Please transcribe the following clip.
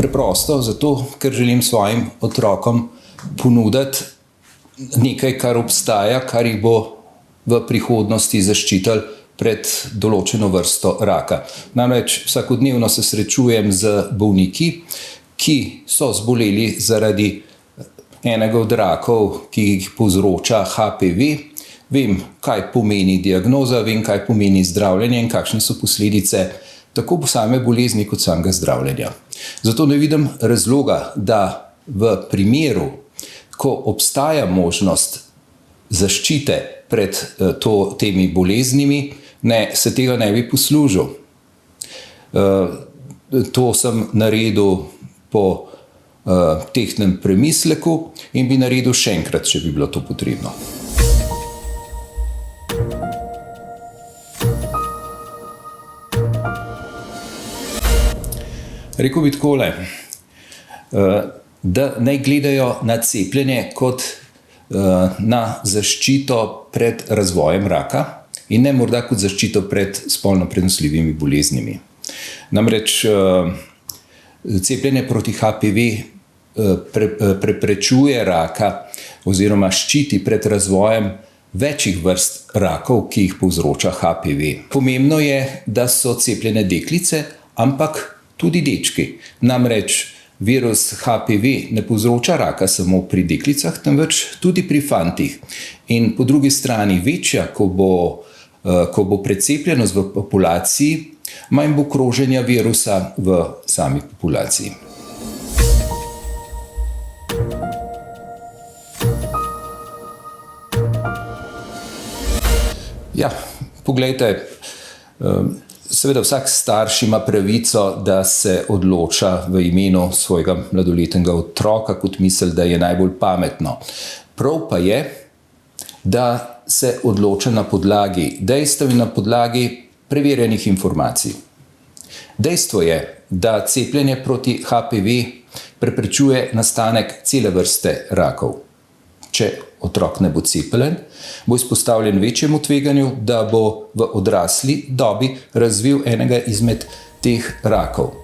Preprosto, zato ker želim svojim otrokom ponuditi nekaj, kar obstaja, kar jih bo v prihodnosti zaščitil pred določeno vrsto raka. Namreč vsakodnevno se srečujem z bolniki, ki so zboleli zaradi enega od rakov, ki jih povzroča HPV. Vem, kaj pomeni diagnoza, vem, kaj pomeni zdravljenje in kakšne so posledice tako same bolezni kot samega zdravljenja. Zato ne vidim razloga, da v primeru, ko obstaja možnost zaščite pred temi boleznimi, se tega ne bi poslužil. To sem naredil po tehtnem premisleku in bi naredil še enkrat, če bi bilo to potrebno. Rekel bi takole, da naj gledajo na cepljenje kot na zaščito pred razvojem raka in ne morda kot zaščito pred spolno prenosljivimi boleznimi. Namreč cepljenje proti HPV preprečuje raka oziroma ščiti pred razvojem večjih vrst rakov, ki jih povzroča HPV. Pomembno je, da so cepljene deklice, ampak tudi dečki. Namreč virus HPV ne povzroča raka samo pri deklicah, temveč tudi pri fantih. In po drugi strani večja, ko bo precepljenost v populaciji, manj bo kroženja virusa v sami populaciji. Ja, poglejte, seveda vsak starš ima pravico, da se odloča v imenu svojega mladoletnega otroka, kot misli, da je najbolj pametno. Prav pa je, da se odloča na podlagi dejstev in na podlagi preverjenih informacij. Dejstvo je, da cepljenje proti HPV preprečuje nastanek cele vrste rakov. Če otrok ne bo cepljen, bo izpostavljen večjemu tveganju, da bo v odrasli dobi razvil enega izmed teh rakov.